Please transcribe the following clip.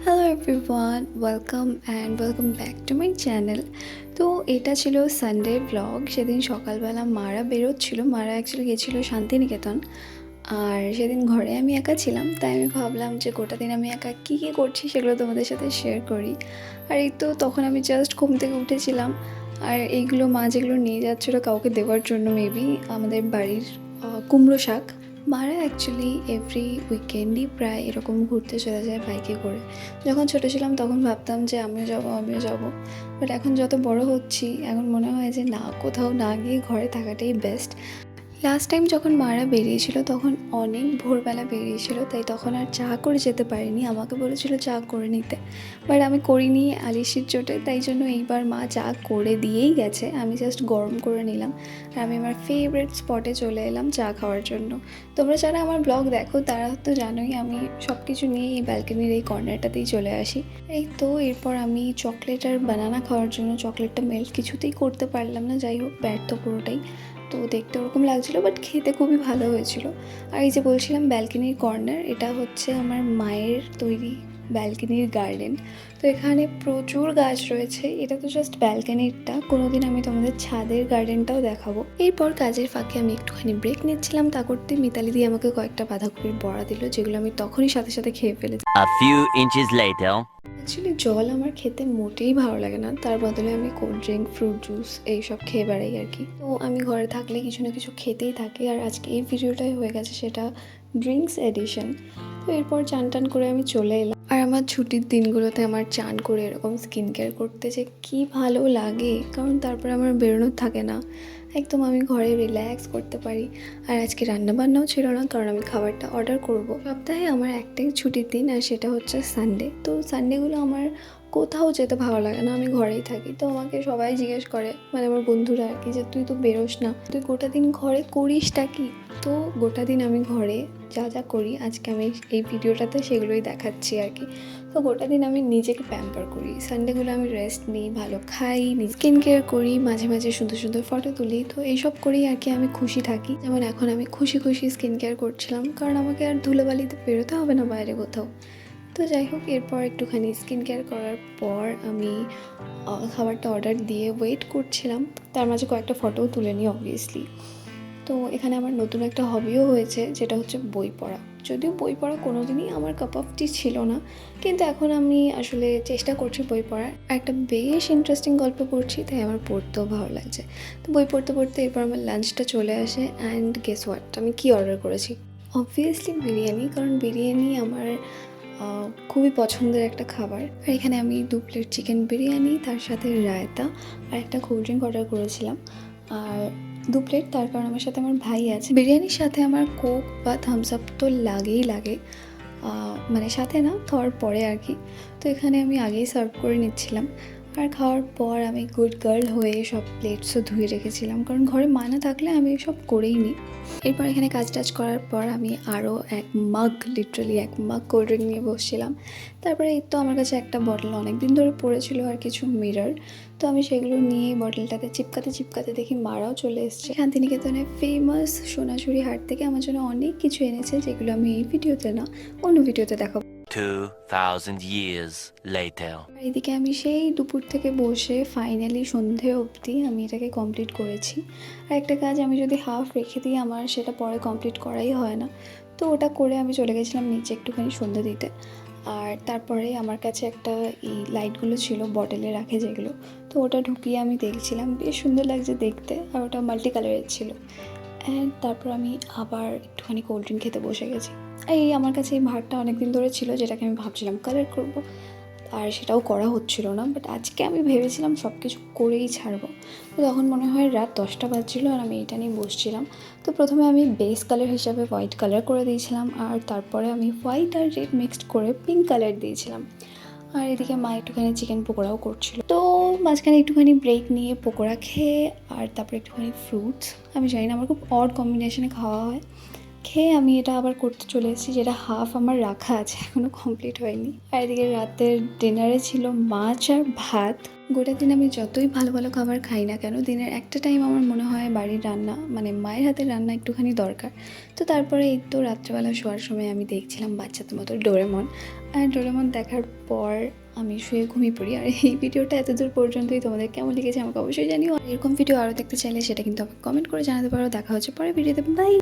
Hello everyone, welcome back to my channel. তো এটা ছিল সানডে ব্লগ। সেদিন সকালবেলা মারা বেরোচ্ছিল, মারা অ্যাকচুয়ালি গেছিলো শান্তিনিকেতন। আর সেদিন ঘরে আমি একা ছিলাম, তাই আমি ভাবলাম যে গোটা দিন আমি একা কী কী করছি সেগুলো তোমাদের সাথে শেয়ার করি। আর এই তো তখন আমি জাস্ট ঘুম থেকে উঠেছিলাম, আর এইগুলো মা যেগুলো নিয়ে যাচ্ছিলো কাউকে দেওয়ার জন্য, মেবি আমাদের বাড়ির কুমড়ো শাক। মারা অ্যাকচুয়ালি এভরি উইকেন্ডই প্রায় এরকম ঘুরতে চলে যায় বাইকে করে। যখন ছোটো ছিলাম তখন ভাবতাম যে আমিও যাবো, বাট এখন যত বড় হচ্ছি এখন মনে হয় যে না, কোথাও না গিয়ে ঘরে থাকাটাই বেস্ট। লাস্ট টাইম যখন মারা বেরিয়েছিল তখন অনেক ভোরবেলা বেরিয়েছিল, তাই তখন আর চা করে যেতে পারিনি, আমাকে বলেছিল চা করে নিতে, বাট আমি করিনি আলিশির চোটে, তাই জন্য এইবার মা চা করে দিয়েই গেছে, আমি জাস্ট গরম করে নিলাম। আর আমি আমার ফেভারিট স্পটে চলে এলাম চা খাওয়ার জন্য। তোমরা যারা আমার ব্লগ দেখো তারা তো জানোই আমি সব কিছু নিয়ে এই ব্যালকনির এই কর্নারটাতেই চলে আসি। এই তো এরপর আমি চকলেট আর বানানা খাওয়ার জন্য, চকলেটটা মেল্ট কিছুতেই করতে পারলাম না, যাই হোক ব্যর্থ পুরোটাই। তো দেখতে ওরকম লাগছিলো, বাট খেতে খুবই ভালো হয়েছিল। আর এই যে বলছিলাম ব্যালকনির কর্নার, এটা হচ্ছে আমার মায়ের তৈরি ব্যালকনির গার্ডেন। তো এখানে প্রচুর গাছ রয়েছে, এটা তো জাস্ট ব্যালকনিরটা, কোনোদিন আমি তোমাদের ছাদের গার্ডেনটাও দেখাবো। এরপর কাজের ফাঁকে আমি একটুখানি ব্রেক নিচ্ছিলাম, তা করতে মিতালি দিয়ে আমাকে কয়েকটা বাঁধাকপির বড়া দিল, যেগুলো আমি তখনই সাথে সাথে খেয়ে ফেলেছি। A few inches later. Actually জল আমার খেতে মোটেই ভালো লাগে না, তার বদলে আমি কোল্ড ড্রিঙ্ক, ফ্রুট জুস এইসব খেয়ে বেড়াই আর কি। তো আমি ঘরে থাকলে কিছু না কিছু খেতেই থাকি, আর আজকে এই ভিডিওটাই হয়ে গেছে সেটা ড্রিঙ্কস এডিশন। তো এরপর চান টান করে আমি চলে এলাম। আর আমার ছুটির দিনগুলোতে আমার চান করে এরকম স্কিন কেয়ার করতে যে কী ভালো লাগে, কারণ তারপরে আমার বেরোনোর থাকে না, একদম আমি ঘরে রিল্যাক্স করতে পারি। আর আজকে রান্নাবান্নাও ছিল না, কারণ আমি খাবারটা অর্ডার করব। সপ্তাহে আমার একটাই ছুটির দিন, আর সেটা হচ্ছে সানডে। তো সানডেগুলো আমার কোথাও যেতে ভালো লাগে না, আমি ঘরেই থাকি। তো আমাকে সবাই জিজ্ঞেস করে, মানে আমার বন্ধুরা আর কি, যে তুই তো বেরোস না, তুই গোটা দিন ঘরে করিসটা কি? তো গোটা দিন আমি ঘরে যা যা করি আজকে আমি এই ভিডিওটাতে সেগুলোই দেখাচ্ছি আর কি। তো গোটা দিন আমি নিজেকে প্যাম্পার করি, সানডেগুলো আমি রেস্ট নিই, ভালো খাই, স্কিন কেয়ার করি, মাঝে মাঝে সুন্দর সুন্দর ফটো তুলি। তো এইসব করেই আর কি আমি খুশি থাকি। যেমন এখন আমি খুশি খুশি স্কিন কেয়ার করছিলাম, কারণ আমাকে আর ধুলোবালিতে বেরোতে হবে না বাইরে কোথাও। তো যাই হোক, এরপর একটুখানি স্কিন কেয়ার করার পর আমি খাবারটা অর্ডার দিয়ে ওয়েট করছিলাম, তার মাঝে কয়েকটা ফটোও তুলে নিই অবভিয়াসলি। তো এখানে আমার নতুন একটা হবিও হয়েছে, যেটা হচ্ছে বই পড়া। যদিও বই পড়া কোনো দিনই আমার কাপ অফ টি ছিল না, কিন্তু এখন আমি আসলে চেষ্টা করছি বই পড়ার। একটা বেশ ইন্টারেস্টিং গল্প পড়ছি, তাই আমার পড়তেও ভালো লাগছে। তো বই পড়তে পড়তে এরপর আমার লাঞ্চটা চলে আসে, অ্যান্ড গেস হোয়াট, আমি কী অর্ডার করেছি? অবভিয়াসলি বিরিয়ানি, কারণ বিরিয়ানি আমার খুবই পছন্দের একটা খাবার। আর এখানে আমি 2 প্লেট চিকেন বিরিয়ানি, তার সাথে রায়তা আর একটা কোল্ড ড্রিঙ্ক অর্ডার করেছিলাম। আর 2 প্লেট, তার কারণ আমার সাথে আমার ভাই আছে। বিরিয়ানির সাথে আমার কোক বা থামস আপ তো লাগেই লাগে, মানে সাথে না, খাওয়ার পরে আর কি। তো এখানে আমি আগেই সার্ভ করে নিচ্ছিলাম, আর খাওয়ার পর আমি গুড গার্ল হয়ে সব প্লেটসও ধুয়ে রেখেছিলাম, কারণ ঘরে মা না থাকলে আমি সব করেই নিই। এরপর এখানে কাজ টাজ করার পর আমি আরও লিটারালি এক মাগ কোল্ড ড্রিঙ্ক নিয়ে বসছিলাম। তারপরে এই তো আমার কাছে একটা বটল অনেক দিন ধরে পড়েছিল, আর কিছু মিরর। তো আমি সেগুলো নিয়ে বটলটাতে চিপকাতে দেখি মারাও চলে এসছে। শান্তিনিকেতনে ফেমাস সোনাঝুরি হাট থেকে আমার জন্য অনেক কিছু এনেছে, যেগুলো আমি এই ভিডিওতে না, অন্য ভিডিওতে দেখাবো। 2000 years later. এদিকে আমি সেই দুপুর থেকে বসে ফাইনালি সন্ধে অবধি আমি এটাকে কমপ্লিট করেছি। আর একটা কাজ আমি যদি হাফ রেখে দিই আমার সেটা পরে কমপ্লিট করাই হয় না। তো ওটা করে আমি চলে গেছিলাম নিচে একটুখানি সন্ধে দিতে। আর তারপরে আমার কাছে একটা এই লাইটগুলো ছিল বটলে রাখে যেগুলো, তো ওটা ঢুকিয়ে আমি দেখছিলাম, বেশ সুন্দর লাগছে দেখতে, আর ওটা মাল্টি কালারের ছিল। অ্যান্ড তারপর আমি আবার একটুখানি কোল্ড ড্রিঙ্ক খেতে বসে গেছি। এই আমার কাছে এই ভাতটা অনেক দিন ধরে ছিল, যেটাকে আমি ভাবছিলাম কালার করব, আর সেটাও করা হচ্ছিল না। বাট আজকে আমি ভেবেছিলাম সব কিছু করেই ছাড়বো। তো তখন মনে হয় রাত 10টা বাজছিলো, আর আমি এটা নিয়ে বসছিলাম। তো প্রথমে আমি বেস কালার হিসাবে হোয়াইট কালার করে দিয়েছিলাম, আর তারপরে আমি হোয়াইট আর রেড মিক্সড করে পিঙ্ক কালার দিয়েছিলাম। আর এদিকে মা একটুখানি চিকেন পকোড়াও করছিল। তো মাঝখানে একটুখানি ব্রেক নিয়ে পকোড়া খেয়ে আর তারপরে একটুখানি ফ্রুটস, আমি জানি না আমার খুব অড কম্বিনেশনে খাওয়া হয়। খেয়ে আমি এটা আবার করতে চলে এসেছি, যেটা হাফ আমার রাখা আছে, এখনও কমপ্লিট হয়নি। আর এদিকে রাতের ডিনারে ছিল মাছ আর ভাত। গোটা দিন আমি যতই ভালো ভালো খাবার খাই না কেন, দিনের একটা টাইম আমার মনে হয় বাড়ির রান্না মানে মায়ের হাতের রান্না একটুখানি দরকার। তো তারপরে এই তো রাত্রেবেলা শোয়ার সময় আমি দেখছিলাম বাচ্চাদের মতো ডোরেমন। আর ডোরেমন দেখার পর আমি শুয়ে ঘুমিয়ে পড়ি। আর এই ভিডিওটা এতদূর পর্যন্তই, তোমাদের কেমন লেগেছে আমাকে অবশ্যই জানিও। আর এরকম ভিডিও আরও দেখতে চাইলে সেটা কিন্তু আমাকে কমেন্ট করে জানাতে পারো। দেখা হচ্ছে পরে ভিডিওতে, বাই।